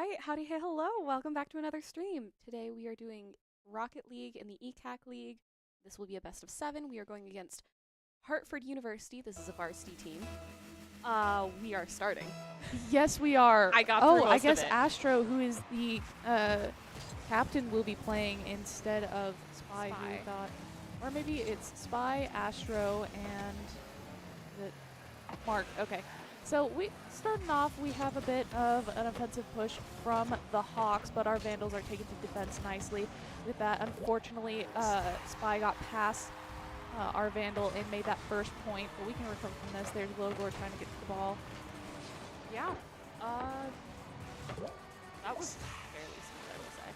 Hi, howdy, hey, hello. Welcome back to another stream. Today we are doing Rocket League in the ECAC League. This will be a best of 7. We are going against Hartford University. This is a varsity team. We are starting. Yes, we are. I got through I most guess of it. Astro, who is the captain, will be playing instead of Spy, who we Spy. thought. Or maybe it's Spy, Astro, and Mark. Okay. So we starting off, we have a bit of an offensive push from the Hawks, but our Vandals are taken to defense nicely. With that, unfortunately, Spy got past our Vandal and made that first point, but we can recover from this. There's Logor trying to get to the ball. Yeah. That was fairly smooth, I will say.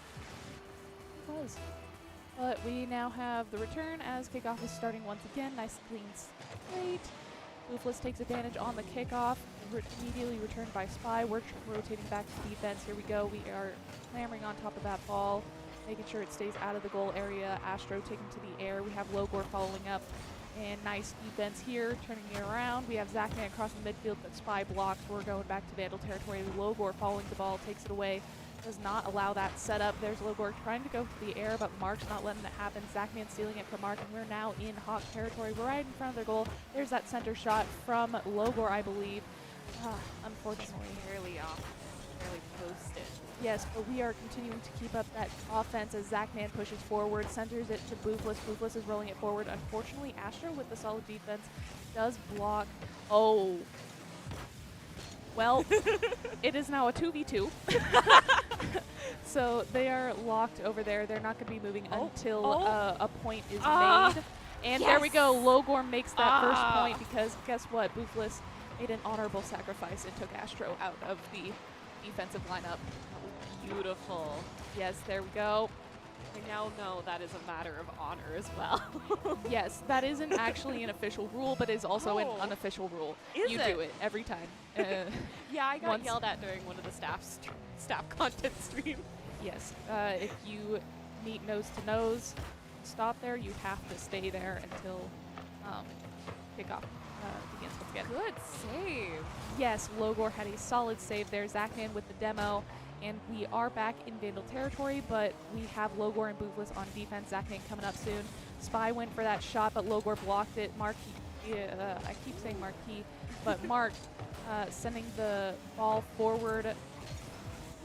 It was. But we now have the return as kickoff is starting once again. Nice clean slate. Boofless takes advantage on the kickoff. Immediately returned by Spy. We're rotating back to defense. Here we go. We are clambering on top of that ball, making sure it stays out of the goal area. Astro taken to the air. We have Logor following up. And nice defense here, turning it around. We have Zachman across the midfield, but Spy blocks. We're going back to Vandal territory. Logor following the ball, takes it away. Does not allow that setup. There's Logor trying to go to the air, but Mark's not letting it happen. Zachman stealing it from Mark, and we're now in Hawk territory. We're right in front of their goal. There's that center shot from Logor, I believe. Unfortunately. Barely off. Barely posted. Yes, but we are continuing to keep up that offense as Zachman pushes forward, centers it to Boofless. Boofless is rolling it forward. Unfortunately, Astro with the solid defense does block. Oh. Well, it is now a 2v2. So they are locked over there. They're not going to be moving until a point is made. And yes! There we go. Logor makes that first point because guess what? Boofless made an honorable sacrifice and took Astro out of the defensive lineup. Beautiful. Yes, there we go. I now know that is a matter of honor as well. Yes, that isn't actually an official rule, but is also an unofficial rule. Is you it? do it every time. Yeah, I got once- yelled at during one of the staff content streams. Yes, if you meet nose to nose, stop there. You have to stay there until kickoff begins once again. Good save. Yes, Logor had a solid save there. Zachman with the demo. And we are back in Vandal territory, but we have Logor and Boofless on defense. Zachman coming up soon. Spy went for that shot, but Logor blocked it. I keep saying Marquis, but Mark sending the ball forward.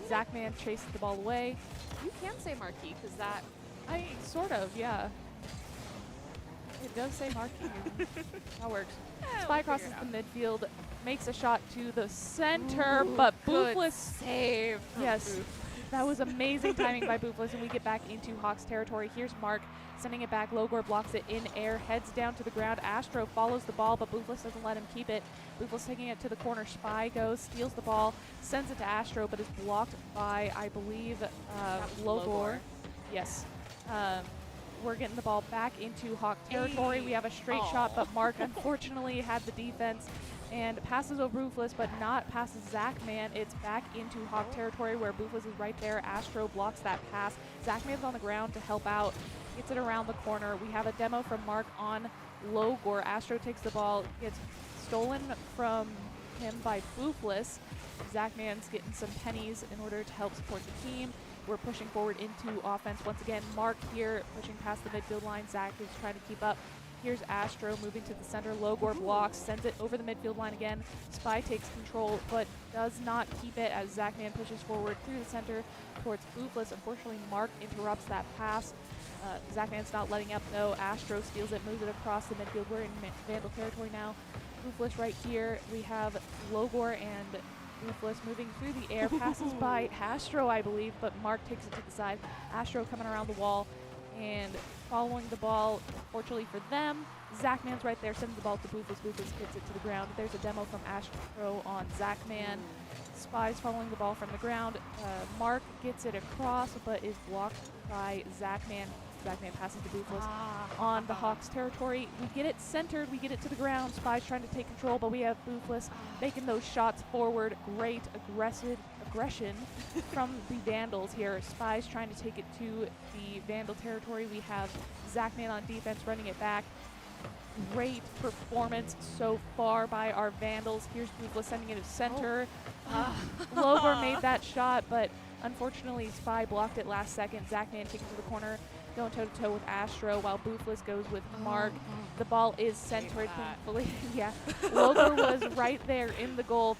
Zachman chases the ball away. You can say Marquis, because that... Sort of, yeah. It does say Marquis. That works. Yeah, Spy we'll crosses figure it the midfield, makes a shot to the center, but Boofless save. Yes, that was amazing timing by Boofless, and we get back into Hawks territory. Here's Mark sending it back. Logor blocks it in air, heads down to the ground. Astro follows the ball, but Boofless doesn't let him keep it. Boofless taking it to the corner. Spy goes, steals the ball, sends it to Astro, but is blocked by, I believe, Logor. Yes. We're getting the ball back into Hawk territory. We have a straight shot, but Mark unfortunately had the defense and passes over Boofless, but not passes Zachman. It's back into Hawk territory where Boofless is right there. Astro blocks that pass. Zachman's on the ground to help out. Gets it around the corner. We have a demo from Mark on Logor. Astro takes the ball, gets stolen from him by Boofless. Zachman's getting some pennies in order to help support the team. We're pushing forward into offense once again. Mark here pushing past the midfield line. Zach is trying to keep up. Here's Astro moving to the center. Logor blocks, sends it over the midfield line again. Spy takes control, but does not keep it as Zachman pushes forward through the center towards Boofless. Unfortunately, Mark interrupts that pass. Zachman's not letting up though. Astro steals it, moves it across the midfield. We're in Vandal territory now. Boofless right here. We have Logor and Boofless moving through the air, passes by Astro, I believe, but Mark takes it to the side. Astro coming around the wall and following the ball. Fortunately for them, Zachman's right there, sends the ball to Boofless. Boofless gets it to the ground. There's a demo from Astro on Zachman. Spy's following the ball from the ground. Mark gets it across, but is blocked by Zachman. Zachman passes to Boofless on the Hawks territory. We get it centered, we get it to the ground. Spy's trying to take control, but we have Boofless making those shots forward. Great aggression from the Vandals here. Spy's trying to take it to the Vandal territory. We have Zachman on defense running it back. great performance so far by our Vandals. Here's Bufla sending it to center. Logor made that shot, but unfortunately Spy blocked it last second. Zachman takes it to the corner, going toe-to-toe with Astro, while Buflis goes with Mark. The ball is centered, thankfully. Yeah, Logor was right there in the goal,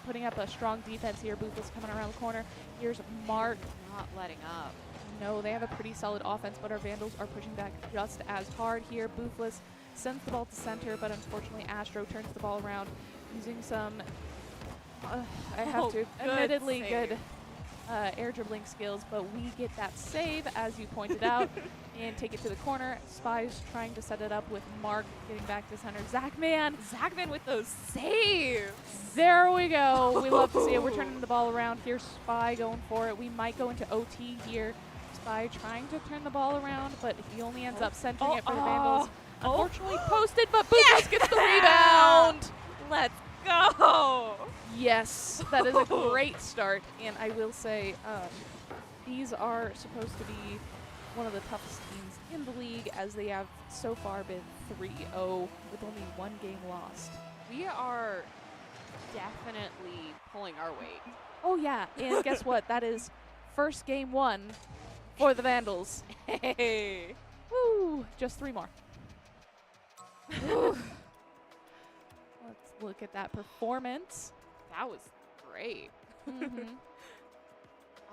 putting up a strong defense here. Buflis coming around the corner. Here's Mark. Not letting up. No, they have a pretty solid offense, but our Vandals are pushing back just as hard here. Buflis sends the ball to center, but unfortunately Astro turns the ball around using some, I have to, admittedly good air dribbling skills, but we get that save, as you pointed out, and take it to the corner. Spy's trying to set it up with Mark getting back to center. Zachman with those saves. There we go. We love to see it. We're turning the ball around. Here's Spy going for it. We might go into OT here. Spy trying to turn the ball around, but he only ends up centering it for the Vandals. Unfortunately posted, but Buflis gets the rebound. Let's go. Yes, that is a great start, and I will say these are supposed to be one of the toughest teams in the league, as they have so far been 3-0 with only 1 game lost. We are definitely pulling our weight. Oh yeah, and guess what? That is first game 1 for the Vandals. Hey. Woo! Just 3 more. Let's look at that performance. That was great. Mm-hmm.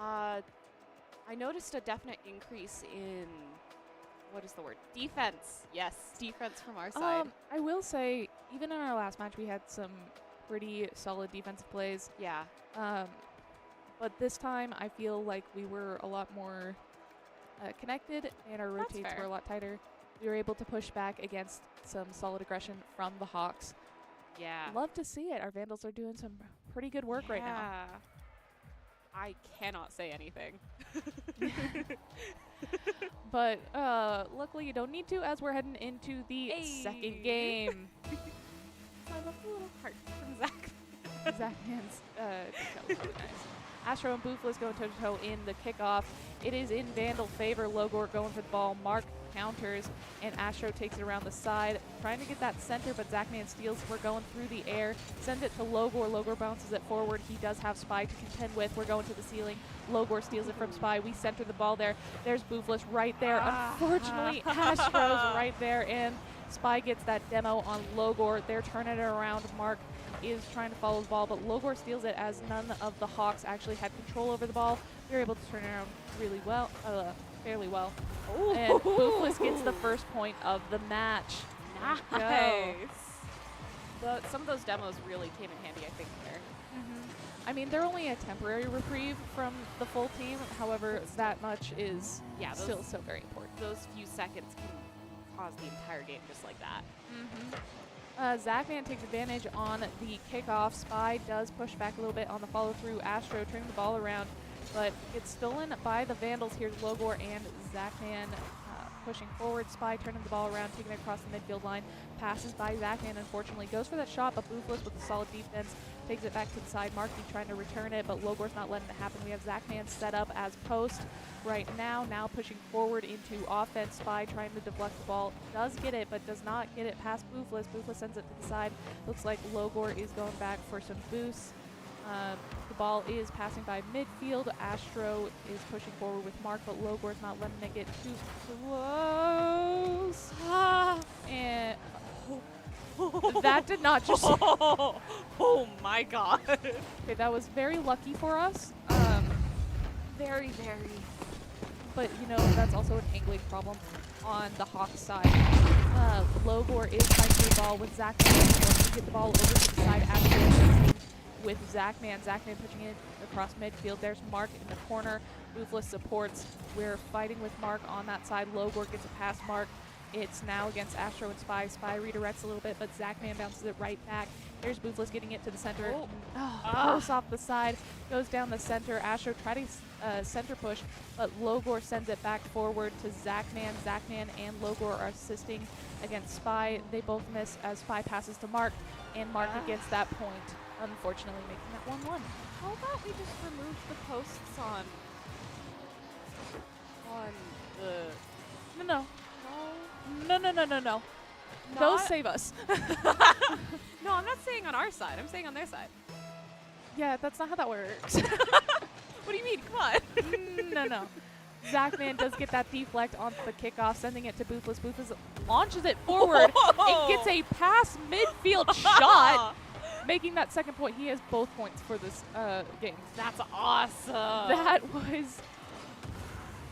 I noticed a definite increase in, what is the word? Defense. Yes, defense from our side. I will say, even in our last match, we had some pretty solid defensive plays. Yeah. But this time, I feel like we were a lot more connected, and our rotates were a lot tighter. We were able to push back against some solid aggression from the Hawks. Yeah. Love to see it. Our Vandals are doing some pretty good work right now. I cannot say anything. But luckily you don't need to, as we're heading into the second game. I love the little heart from Zach. Zachman's that was really nice. Astro and Buflis going toe-to-toe in the kickoff. It is in Vandal favor. Logor going for the ball. Mark counters, and Astro takes it around the side, trying to get that center, but Zachman steals. We're going through the air. Sends it to Logor. Logor bounces it forward. He does have Spy to contend with. We're going to the ceiling. Logor steals it from Spy. We center the ball there. There's Buflis right there. Unfortunately, Astro's right there, and Spy gets that demo on Logor. They're turning it around. Mark is trying to follow the ball, but Logor steals it, as none of the Hawks actually had control over the ball. They're able to turn it around really well, fairly well. Ooh. And Buflis gets the first point of the match. Nice. Some of those demos really came in handy, I think, there. I mean, they're only a temporary reprieve from the full team. However, that much is still so very important. Those few seconds can cause the entire game just like that. Zachman takes advantage on the kickoff. Spy does push back a little bit on the follow-through. Astro turning the ball around, but it's stolen by the Vandals. Here's Logor and Zachman pushing forward. Spy turning the ball around, taking it across the midfield line. Passes by Zachman, unfortunately. Goes for that shot, but Buflis with a solid defense takes it back to the side. Markey trying to return it, but Logor's not letting it happen. We have Zachman set up as post right now. Now pushing forward into offense. Spy trying to deflect the ball. Does get it, but does not get it past Buflis. Buflis sends it to the side. Looks like Logor is going back for some boosts. The ball is passing by midfield. Astro is pushing forward with Mark, but Logor's not letting it get too close. And that did not just... Oh my god. Okay, that was very lucky for us. Very, very. But, you know, that's also an angling problem on the Hawks side. Logor is fighting the ball with Zachman. To get the ball over to the side. Astro with Zachman. Zachman pushing it across midfield. There's Mark in the corner. Buflis supports. We're fighting with Mark on that side. Logor gets a pass Mark. It's now against Astro and Spy. Spy redirects a little bit, but Zachman bounces it right back. There's Buflis getting it to the center. Post off the side. Goes down the center. Astro trying to center push, but Logor sends it back forward to Zachman. Zachman and Logor are assisting against Spy. They both miss as Spy passes to Mark, and Mark gets that point, unfortunately making that 1-1. How about we just remove the posts on the... No. Those save us. No, I'm not saying on our side. I'm saying on their side. Yeah, that's not how that works. What do you mean? Come on. No. Zachman does get that deflect on the kickoff, sending it to Boothless. Boothless launches it forward and gets a pass midfield shot, making that second point. He has both points for this game. That's awesome. That was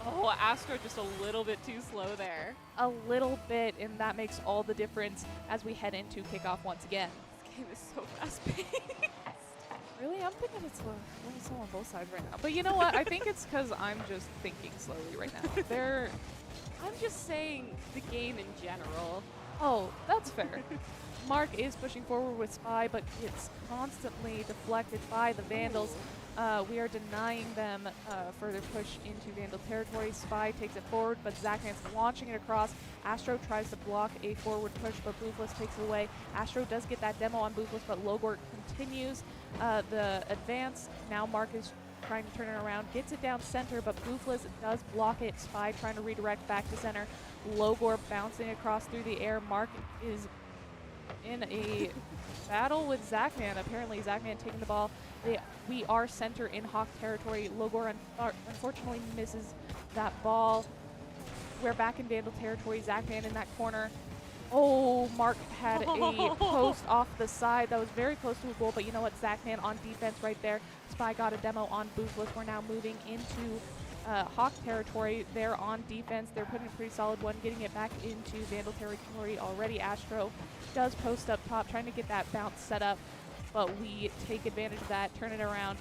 Oh, Astro just a little bit too slow there. a little bit, and that makes all the difference as we head into kickoff once again. This game is so fast-paced. Really? I'm thinking it's a little slow on both sides right now. But you know what? I think it's because I'm just thinking slowly right now. I'm just saying the game in general. Oh, that's fair. Mark is pushing forward with Spy, but it's constantly deflected by the Vandals. We are denying them further push into Vandal territory. Spy takes it forward, but Zachman's launching it across. Astro tries to block a forward push, but Boothless takes it away. Astro does get that demo on Boothless, but Logor continues the advance. Now Mark is trying to turn it around, gets it down center, but Boothless does block it. Spy trying to redirect back to center. Logor bouncing across through the air. Mark is in a battle with Zachman. Apparently Zachman taking the ball. We are center in Hawk territory. Logor unfortunately misses that ball. We're back in Vandal territory. Zachman in that corner. Oh, Mark had a post off the side that was very close to a goal, but you know what? Zachman on defense right there. Spy got a demo on Boothless. We're now moving into Hawk territory. They're on defense. They're putting a pretty solid one, getting it back into Vandal territory already. Astro does post up top, trying to get that bounce set up, but we take advantage of that, turn it around.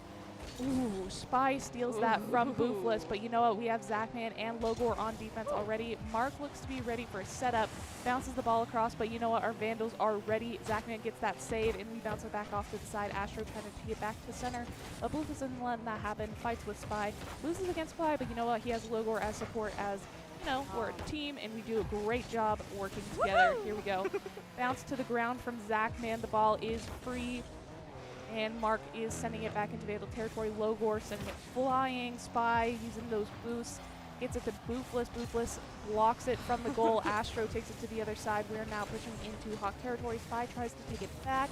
Ooh, Spy steals that from Boothless, but you know what? We have Zachman and Logor on defense already. Mark looks to be ready for a setup, bounces the ball across, but you know what? Our Vandals are ready. Zachman gets that save, and we bounce it back off to the side. Astro trying to get back to center, but Boothless isn't letting that happen. Fights with Spy, loses against Spy, but you know what? He has Logor as support, as you know, we're a team, and we do a great job working together. Here we go. Bounce to the ground from Zachman. The ball is free. And Mark is sending it back into Vandal territory. Logor sending it flying. Spy using those boosts. Gets it to Boothless. Boothless blocks it from the goal. Astro takes it to the other side. We are now pushing into Hawk territory. Spy tries to take it back.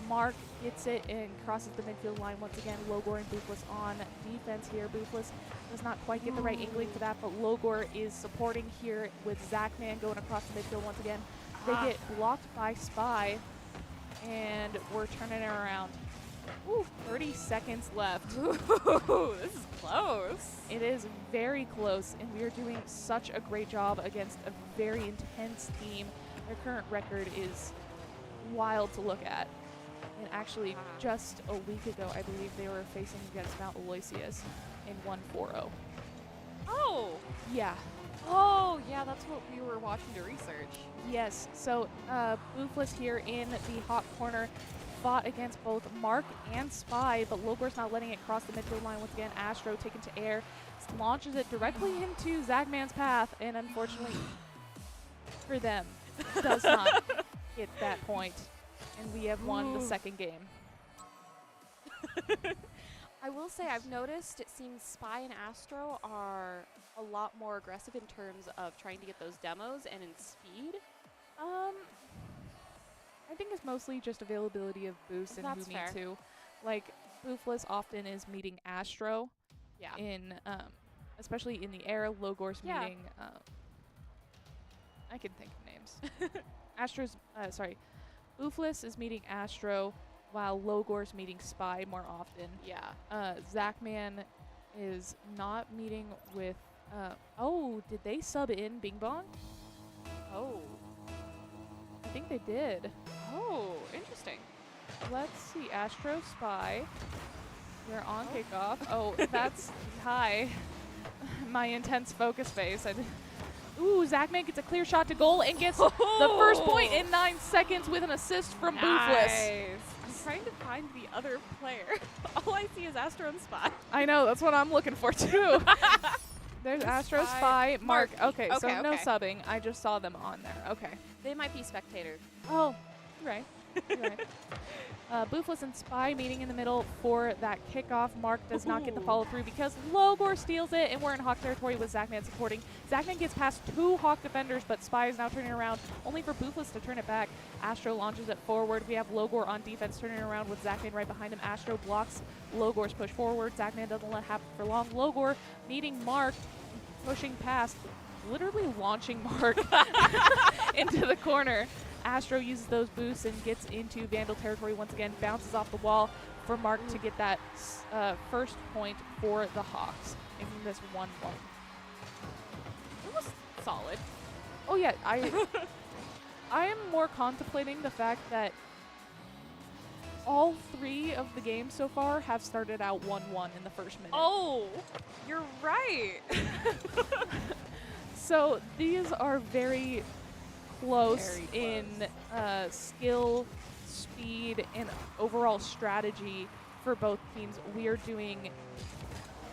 Mark gets it and crosses the midfield line once again. Logor and Boothless on defense here. Boothless does not quite get the right angling for that, but Logor is supporting here with Zachman going across the midfield once again. They get blocked by Spy, and we're turning it around. Ooh, 30 seconds left. Ooh, this is close. It is very close, and we are doing such a great job against a very intense team. Their current record is wild to look at. And actually, just a week ago, I believe they were facing against Mount Aloysius and won 4-0. Oh. Yeah. Oh, yeah, that's what we were watching to research. Yes. So, Boothless here in the Hawk corner fought against both Mark and Spy, but Logor's not letting it cross the midfield line once again. Astro taken to air, launches it directly into Zachman's path, and unfortunately for them, does not get that point. And we have won the second game. I will say I've noticed it seems Spy and Astro are a lot more aggressive in terms of trying to get those demos and in speed. I think it's mostly just availability of boosts and That's who fair. need to. Like, Boothless often is meeting Astro Yeah. in, especially in the air. Logor's Yeah. meeting, I can think of names. Boothless is meeting Astro, while Logor's meeting Spy more often. Yeah. Zachman is not meeting with, oh, did they sub in Bing Bong? Oh. I think they did. Oh, interesting. Let's see, Astro Spy. We're on kickoff. Oh, that's hi. My intense focus face. Ooh, Zachman gets a clear shot to goal and gets the first point in 9 seconds with an assist from Boothless. I'm trying to find the other player. All I see is Astro and Spy. I know, that's what I'm looking for too. There's Astro, Spy, Mark. Okay, so Okay, no okay. subbing. I just saw them on there. Okay. They might be spectator. Oh, you're right. You're right. Boofless and Spy meeting in the middle for that kickoff. Mark does not get the follow through because Logor steals it, and we're in Hawk territory with Zachman supporting. Zachman gets past 2 Hawk defenders, but Spy is now turning around, only for Boofless to turn it back. Astro launches it forward. We have Logor on defense turning around with Zachman right behind him. Astro blocks Logor's push forward. Zachman doesn't let it happen for long. Logor meeting Mark, pushing past, literally launching Mark into the corner. Astro uses those boosts and gets into Vandal territory once again, bounces off the wall for Mark to get that first point for the Hawks, making this 1-1. It was solid. Oh yeah, I am more contemplating the fact that all 3 of the games so far have started out 1-1 in the first minute. Oh, you're right. So these are very close in skill, speed, and overall strategy for both teams. We are doing.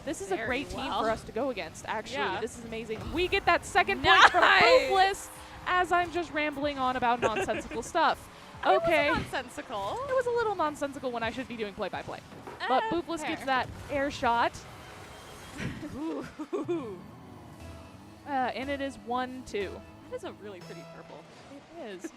This is a great team for us to go against, actually. Yeah. This is amazing. We get that second point from Boofless as I'm just rambling on about nonsensical stuff. Okay. It wasn't nonsensical. It was a little nonsensical when I should be doing play-by-play. But Boofless gets that air shot. And it is 1-2. That is a really pretty purple. It is.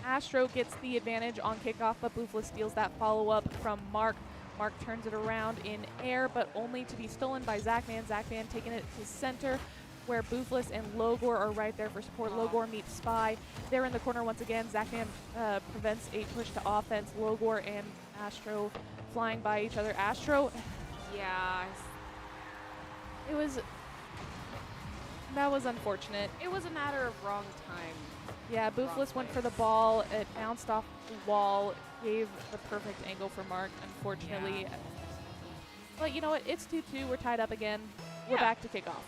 Astro gets the advantage on kickoff, but Boofless steals that follow-up from Mark. Mark turns it around in air, but only to be stolen by Zachman. Zachman taking it to center, where Boofless and Logor are right there for support. Logor meets Spy. They're in the corner once again. Zachman prevents a push to offense. Logor and Astro flying by each other. Astro, yeah. That was unfortunate. It was a matter of wrong time. Yeah, Boofless went for the ball. It bounced off the wall, gave the perfect angle for Mark, unfortunately. Yeah. But you know what? It's 2-2. We're tied up again. We're back to kickoff.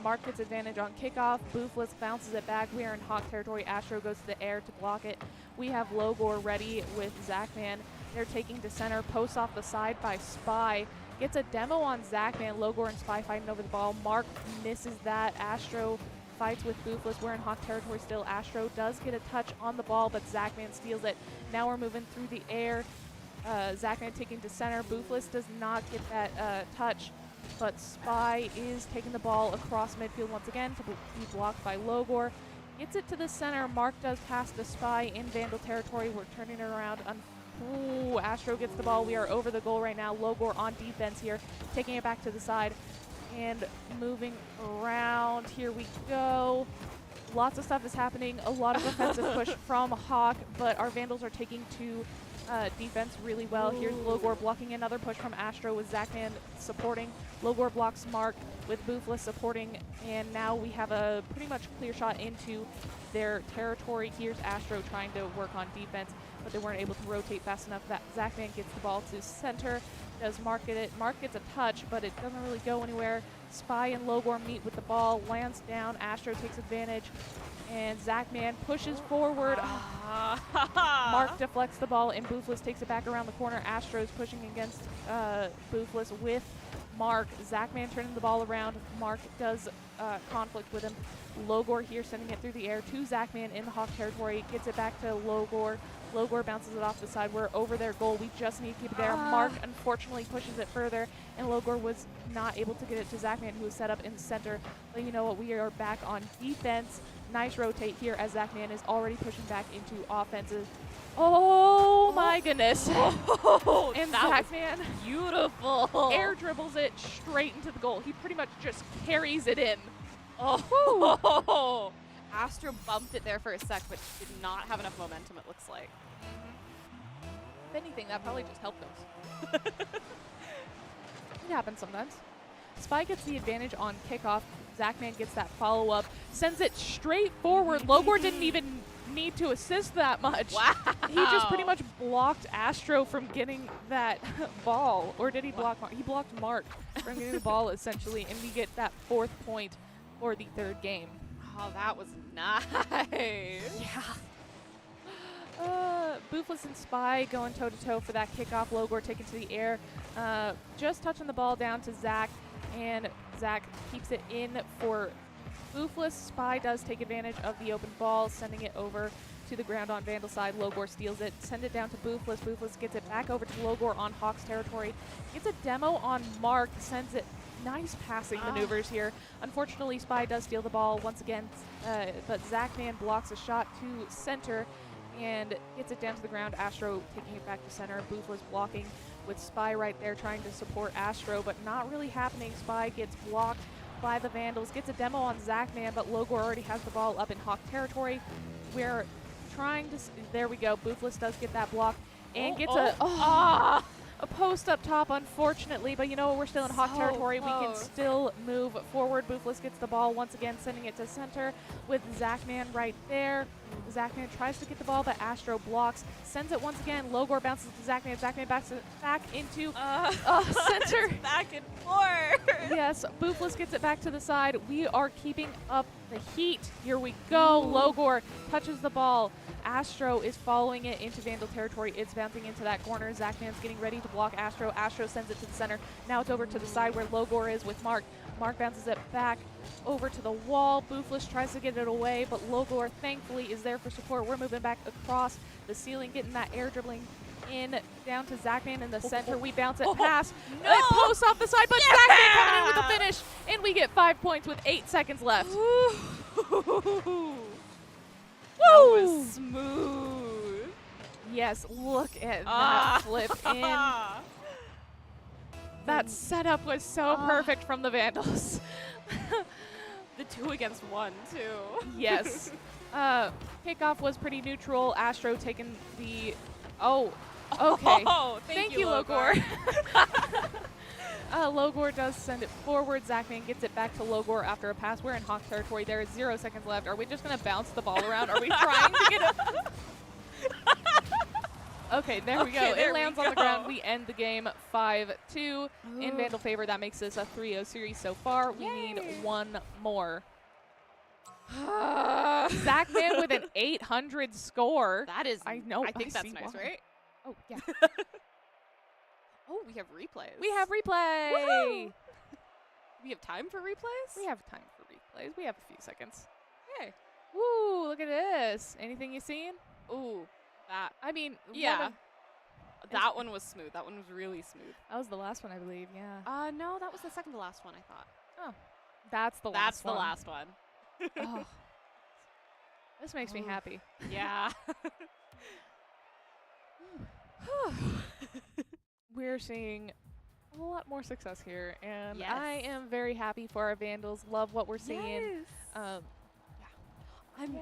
Mark gets advantage on kickoff. Boofless bounces it back. We are in Hawk territory. Astro goes to the air to block it. We have Logor ready with Zachman. They're taking to center. Post off the side by Spy. Gets a demo on Zachman. Logor and Spy fighting over the ball. Mark misses that. Astro fights with Boofless. We're in Hawk territory still. Astro does get a touch on the ball, but Zachman steals it. Now we're moving through the air. Zachman taking to center. Boofless does not get that touch, but Spy is taking the ball across midfield once again to be blocked by Logor. Gets it to the center. Mark does pass the Spy in Vandal territory. We're turning it around. Ooh, Astro gets the ball. We are over the goal right now. Logor on defense here, taking it back to the side and moving around. Here we go. Lots of stuff is happening. A lot of offensive push from Hawk, but our Vandals are taking to defense really well. Here's Logor blocking another push from Astro with Zachman supporting. Logor blocks Mark with Boofless supporting, and now we have a pretty much clear shot into their territory. Here's Astro trying to work on defense, but they weren't able to rotate fast enough. That Zachman gets the ball to center. Does Mark get it? Mark gets a touch, but it doesn't really go anywhere. Spy and Logor meet with the ball, lands down. Astro takes advantage, and Zachman pushes forward. Mark deflects the ball, and Boofless takes it back around the corner. Astro's pushing against Boofless with Mark. Zachman turning the ball around. Mark does conflict with him. Logor here sending it through the air to Zachman in the Hawk territory. Gets it back to Logor. Logor bounces it off the side. We're over their goal. We just need to keep it there. Mark unfortunately pushes it further, and Logor was not able to get it to Zachman, who was set up in the center. But you know what? We are back on defense. Nice rotate here as Zachman is already pushing back into offenses. Oh my goodness. And Zachman, beautiful. Air dribbles it straight into the goal. He pretty much just carries it in. Oh. Astro bumped it there for a sec, but did not have enough momentum, it looks like. If anything, that probably just helped us. It happens sometimes. Spy gets the advantage on kickoff. Zachman gets that follow-up, sends it straight forward. Logor didn't even need to assist that much. Wow. He just pretty much blocked Astro from getting that ball. Or did he block Mark? He blocked Mark from getting the ball, essentially, and we get that 4th point for the 3rd game. Oh, that was nice. Yeah. Boofless and Spy going toe-to-toe for that kickoff. Logor taken to the air. Just touching the ball down to Zach, and Zach keeps it in for Boofless. Spy does take advantage of the open ball, sending it over to the ground on Vandal side. Logor steals it, send it down to Boofless. Boofless gets it back over to Logor on Hawks territory. Gets a demo on Mark, sends it. Nice passing maneuvers here. Unfortunately, Spy does steal the ball once again, but Zachman blocks a shot to center and gets it down to the ground. Astro taking it back to center. Boofless blocking with Spy right there trying to support Astro, but not really happening. Spy gets blocked by the Vandals, gets a demo on Zachman, but Logor already has the ball up in Hawk territory. We're trying to, there we go. Boofless does get that block and gets a post up top, unfortunately, but you know what? We're still in Hawk territory. Close. We can still move forward. Boofless gets the ball once again, sending it to center with Zachman right there. Zachman tries to get the ball, but Astro blocks. Sends it once again. Logor bounces to Zachman. Zachman backs it back into center. Back and forth. Yes, Boofless gets it back to the side. We are keeping up the heat. Here we go. Logor touches the ball. Astro is following it into Vandal territory. It's bouncing into that corner. Zachman's getting ready to block Astro. Astro sends it to the center. Now it's over to the side where Logor is with Mark. Mark bounces it back over to the wall. Boofless tries to get it away, but Logor thankfully is there for support. We're moving back across the ceiling, getting that air dribbling in down to Zachman in the center. We bounce it past. No! It posts off the side, but Zachman coming in with the finish, and we get 5 points with 8 seconds left. That was smooth. Yes, look at that flip in. That setup was so perfect from the Vandals. The 2 against 1 too. Yes. Kickoff was pretty neutral. Astro taking the... Oh, okay. Oh, thank you, Logor. Logor does send it forward. Zachman gets it back to Logor after a pass. We're in Hawk territory. There is 0 seconds left. Are we just going to bounce the ball around? Are we trying to get it? Okay, there we go. It lands on the ground. We end the game 5-2 in Vandal favor. That makes this a 3-0 series so far. We need one more. Zachman with an 800 score. That is, I know. I think that's see nice, why. right? Oh, yeah. Oh, we have replays. We have replay. Woohoo! We have time for replays? We have time for replays. We have a few seconds. Okay. Woo, look at this. Anything you seen? Ooh, that. I mean, Yeah. That one was smooth. That one was really smooth. that was the last one, I believe. Yeah. No, that was the second to last one, I thought. Oh, that's the That's last the one. last one. Oh. This makes me happy. Yeah. We're seeing a lot more success here, and Yes. I am very happy for our Vandals. Love what we're seeing. Yeah. I'm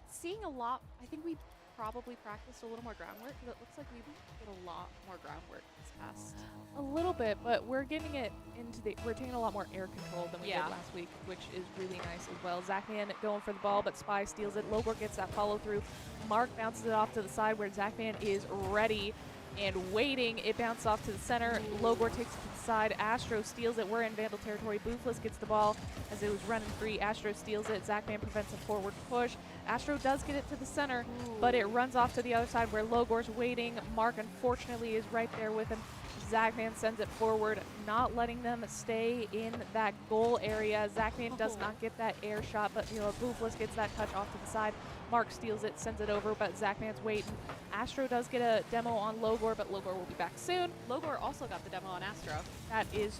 seeing a lot. I think we probably practiced a little more groundwork because it looks like we did a lot more groundwork this past. A little bit, but we're getting it into the. We're taking a lot more air control than we did Yeah. last week, which is really nice as well. Zachman going for the ball, but Spy steals it. Logor gets that follow through. Mark bounces it off to the side where Zachman is ready and waiting. It bounced off to the center. Logor takes it to the side. Astro steals it. We're in Vandal territory. Boofless gets the ball as it was running free. Astro steals it. Zachman prevents a forward push. Astro does get it to the center, but it runs off to the other side where Logor's waiting. Mark, unfortunately, is right there with him. Zachman sends it forward, not letting them stay in that goal area. Zachman does not get that air shot, but Boofless gets that touch off to the side. Mark steals it, sends it over, but Zachman's waiting. Astro does get a demo on Logor, but Logor will be back soon. Logor also got the demo on Astro. That is,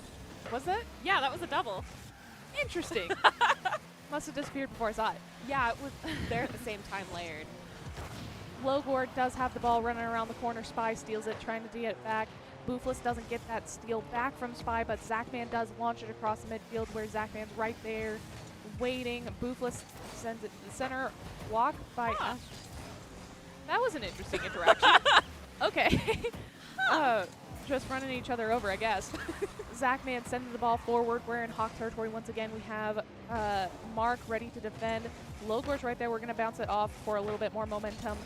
was that? Yeah, that was a double. Interesting. Must have disappeared before I saw it. Yeah, it was there at the same time layered. Logor does have the ball running around the corner. Spy steals it, trying to get it back. Boofless doesn't get that steal back from Spy, but Zachman does launch it across the midfield where Zachman's right there waiting. Boofless sends it to the center. Block by us. That was an interesting interaction. Okay. Just running each other over, I guess. Zachman sending the ball forward. We're in Hawk territory once again. We have Mark ready to defend. Logor's right there. We're going to bounce it off for a little bit more momentum.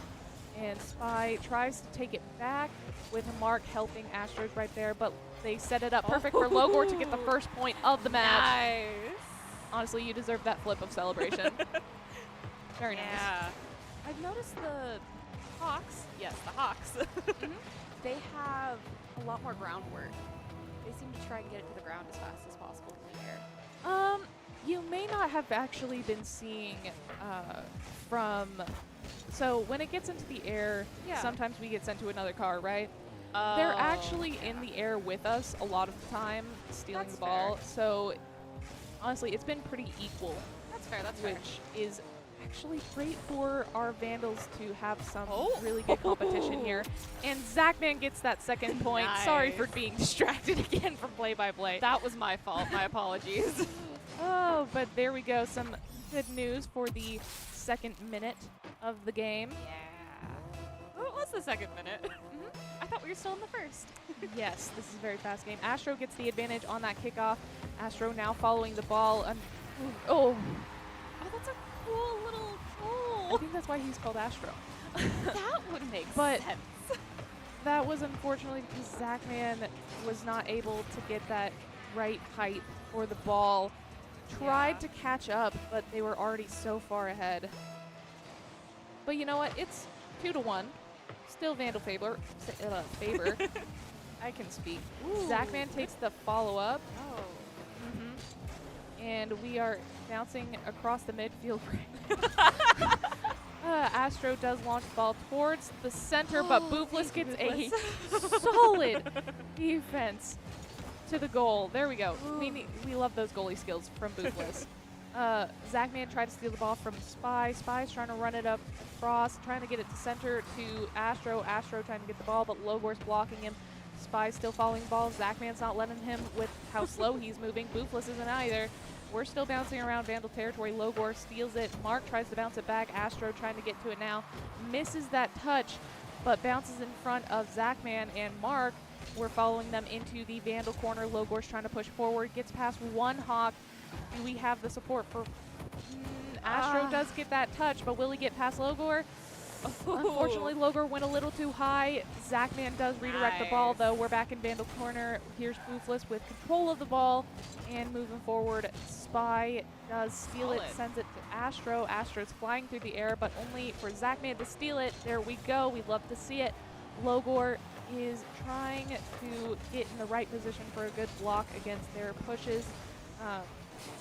And Spy tries to take it back with Mark helping Astros right there, but they set it up perfect for Logor to get the first point of the match. Nice. Honestly, you deserve that flip of celebration. Very nice. Yeah. I've noticed the Hawks. Yes, the Hawks. They have a lot more groundwork. They seem to try and get it to the ground as fast as possible in the air. You may not have actually been seeing from So when it gets into the air, Yeah. sometimes we get sent to another car, right? Oh, They're actually in the air with us a lot of the time, stealing That's the ball. fair. So honestly, it's been pretty equal, That's fair. That's fair. which is actually great for our Vandals to have some Oh. really good competition here. And Zachman gets that second point. Sorry for Nice. being distracted again from play-by-play. That was my fault. My apologies. Oh, but there we go. Some good news for the second minute of the game. Yeah. What was the second minute? I thought we were still in the first. Yes, this is a very fast game. Astro gets the advantage on that kickoff. Astro now following the ball. Oh, Oh, that's a cool little I goal. think that's why he's called Astro. That would make But- sense. That was unfortunately because Zachman was not able to get that right height for the ball. Tried Yeah. to catch up, but they were already so far ahead. But you know what? It's 2-1. Still Vandal favor. Favor. I can speak. Ooh. Zachman takes the follow-up. Oh. And we are bouncing across the midfield. Astro does launch the ball towards the center, but Boofless gets a solid defense to the goal. There we go. We love those goalie skills from Boofless. Zachman tried to steal the ball from Spy. Spy's trying to run it up across, trying to get it to center to Astro. Astro trying to get the ball, but Logor's blocking him. Spy's still following the ball. Zachman's not letting him with how slow he's moving. Boofless isn't either. We're still bouncing around Vandal territory. Logor steals it. Mark tries to bounce it back. Astro trying to get to it now. Misses that touch, but bounces in front of Zachman and Mark. We're following them into the Vandal corner. Logor's trying to push forward. Gets past one Hawk. Do we have the support for... Astro does get that touch, but will he get past Logor? Unfortunately, Logor went a little too high. Zachman does redirect the ball, though. We're back in Vandal corner. Here's Boofless with control of the ball and moving forward. Spy does steal it, sends it to Astro. Astro's flying through the air, but only for Zachman to steal it. There we go. We love to see it. Logor is trying to get in the right position for a good block against their pushes.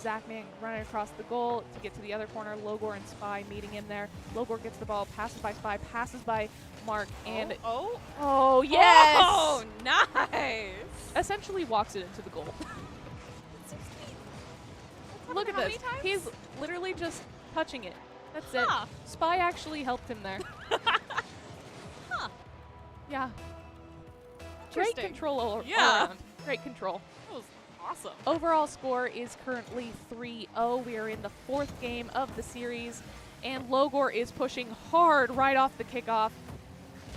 Zachman running across the goal to get to the other corner. Logor and Spy meeting in there. Logor gets the ball, passes by Spy, passes by Mark, and oh yes! Oh, nice. Essentially walks it into the goal. That's so sweet. Look at How this. many times? He's literally just touching it. That's Huh. it. Spy actually helped him there. Huh. Yeah. Great Interesting. control all Yeah. around. Great control. That was awesome. Overall score is currently 3-0. We are in the fourth game of the series, and Logor is pushing hard right off the kickoff.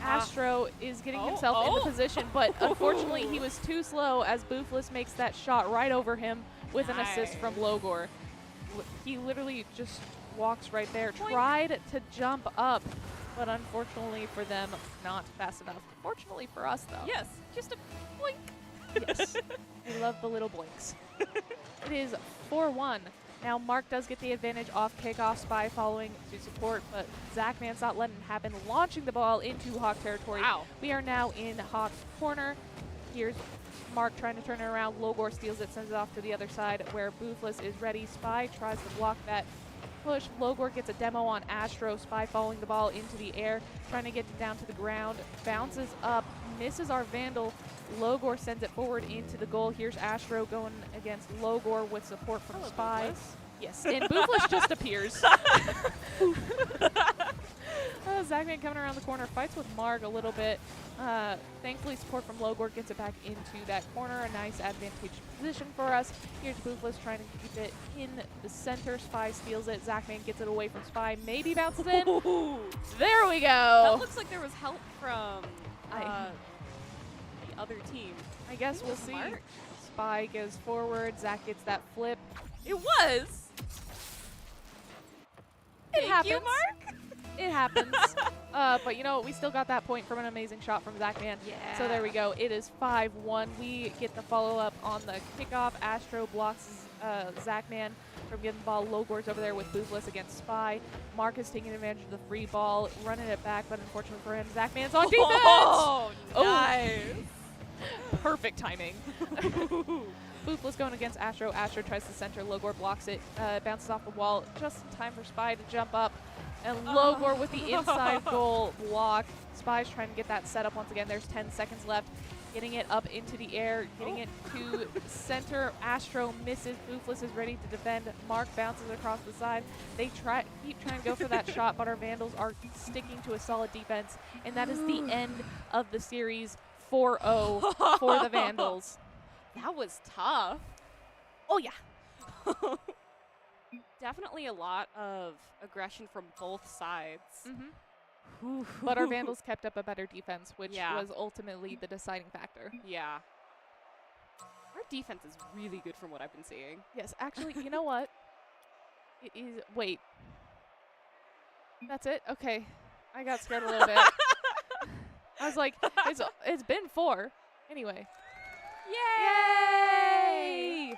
Astro is getting himself in the position, but unfortunately he was too slow as Boofless makes that shot right over him with an assist from Logor. He literally just walks right there, tried to jump up, but unfortunately for them, not fast enough. Fortunately for us, though. Yes, just a boink. Yes. I love the little blinks. It is 4-1. Now Mark does get the advantage off kickoff. Spy following to support, but Zachman's not letting it happen, launching the ball into Hawk territory. Wow. We are now in Hawk's corner. Here's Mark trying to turn it around. Logor steals it, sends it off to the other side where Boofless is ready. Spy tries to block that push. Logor gets a demo on Astro. Spy following the ball into the air, trying to get it down to the ground. Bounces up, misses our Vandal. Logor sends it forward into the goal. Here's Astro going against Logor with support from Spy. Boofless. Yes, and Boofless just appears. Zachman coming around the corner, fights with Marg a little bit. Thankfully, support from Logor gets it back into that corner. A nice advantageous position for us. Here's Boofless trying to keep it in the center. Spy steals it. Zachman gets it away from Spy. Maybe bounces in. There we That go. looks like there was help from the other team. I guess we'll was see. Mark. Spy goes forward. Zach gets that flip. It was. It Thank you, happens. Mark. It happens. But you know what? We still got that point from an amazing shot from Zachman. Yeah. So there we go. It is 5-1. We get the follow-up on the kickoff. Astro blocks Zachman from getting the ball. Logor's over there with Boofless against Spy. Mark is taking advantage of the free ball, running it back, but unfortunately for him, Zachman's on defense. Oh, Oh. nice. Perfect timing. Boofless going against Astro. Astro tries to center. Logor blocks it. Bounces off the wall just in time for Spy to jump up. And Logor with the inside goal block. Spies trying to get that set up once again. There's 10 seconds left. Getting it up into the air. Getting it to center. Astro misses. Boofless is ready to defend. Mark bounces across the side. They keep trying to go for that shot, but our Vandals are sticking to a solid defense. And that is the end of the series. 4-0 for the Vandals. That was tough. Oh, yeah. Definitely a lot of aggression from both sides. But our Vandals kept up a better defense, which Yeah. was ultimately the deciding factor. Yeah. Our defense is really good from what I've been seeing. Yes, actually, you know what? It is. Wait. That's it? Okay. I got scared a little bit. I was like, it's been 4. Anyway. Yay!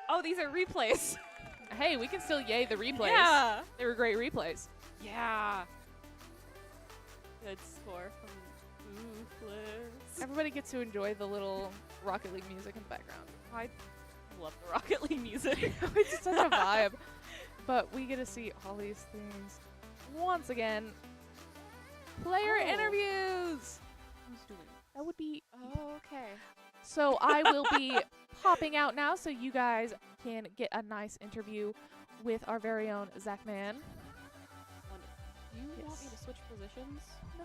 Oh, these are replays. Hey, we can still yay the replays. Yeah. They were great replays. Yeah. Good score from Boofless. Everybody gets to enjoy the little Rocket League music in the background. I love the Rocket League music. It's such a vibe. But we get to see all these things once again. Player interviews. Who's doing? That would be. Oh, okay. So I will be popping out now so you guys can get a nice interview with our very own Zach Man. Wonderful. Do you want me to switch positions? No.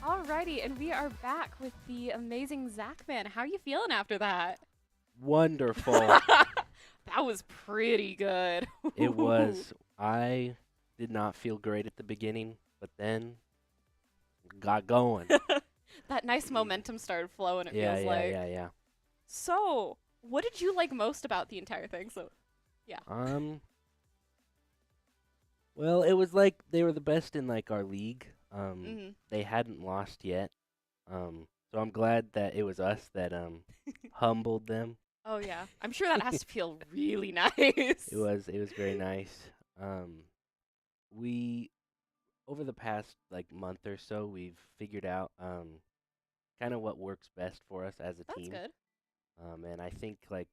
Alrighty, and we are back with the amazing Zach Man. How are you feeling after that? Wonderful. That was pretty good. It was. I did not feel great at the beginning, but then got going. That nice momentum started flowing, it feels like. Yeah. So, what did you like most about the entire thing? So, yeah. Well, it was like they were the best in like our league. Mm-hmm. They hadn't lost yet. So I'm glad that it was us that humbled them. Oh yeah, I'm sure that has to feel really nice. It was very nice. We over the past like month or so, we've figured out kind of what works best for us as a team. That's good. And I think like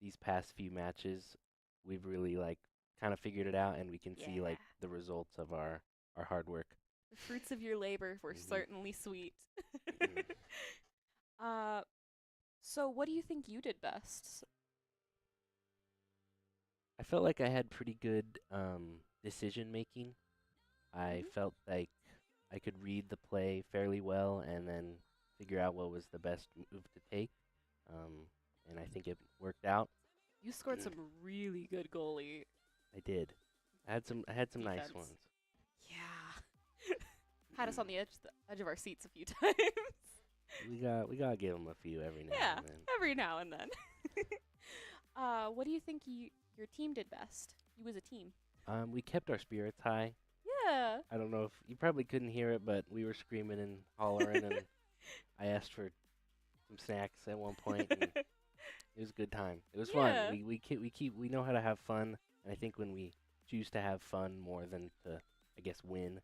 these past few matches, we've really like kind of figured it out, and we can see like the results of our hard work. The fruits of your labor were certainly sweet. So what do you think you did best? I felt like I had pretty good decision making. I felt like I could read the play fairly well and then figure out what was the best move to take. And I think it worked out. You scored some really good goalie. I did. I had some nice Defense. ones. Yeah. Had us on the edge of our seats a few times. We gotta give them a few every now Yeah, and then. every now and then. What do you think your team did best? You as a team. We kept our spirits high. Yeah. I don't know if you probably couldn't hear it, but we were screaming and hollering, and I asked for some snacks at one point. And it was a good time. It was Yeah. fun. We know how to have fun, and I think when we choose to have fun more than to, I guess, win,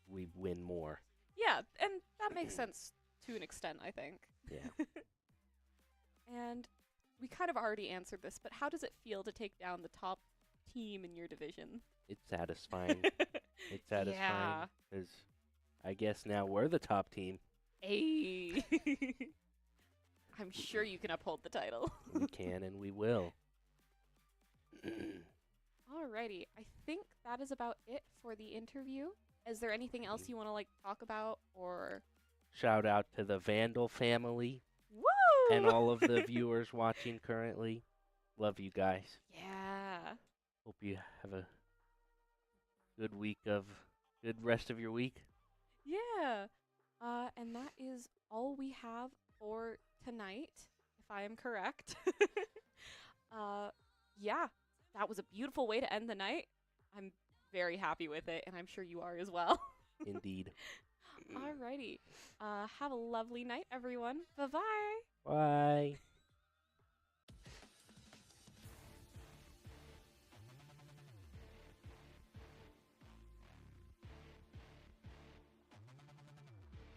we win more. Yeah, and that makes sense to an extent, I think. Yeah. And we kind of already answered this, but how does it feel to take down the top team in your division? It's satisfying. It's satisfying Yeah. because I guess now we're the top team. Hey. I'm sure you can uphold the title. We can and we will. Alrighty, I think that is about it for the interview. Is there anything else you want to talk about or? Shout out to the Vandal family Woo! and all of the viewers watching currently. Love you guys. Yeah. Hope you have a good rest of your week. Yeah. And that is all we have for tonight, if I am correct. Yeah, that was a beautiful way to end the night. I'm very happy with it, and I'm sure you are as well. Indeed. Alrighty. Have a lovely night, everyone. Bye-bye. Bye.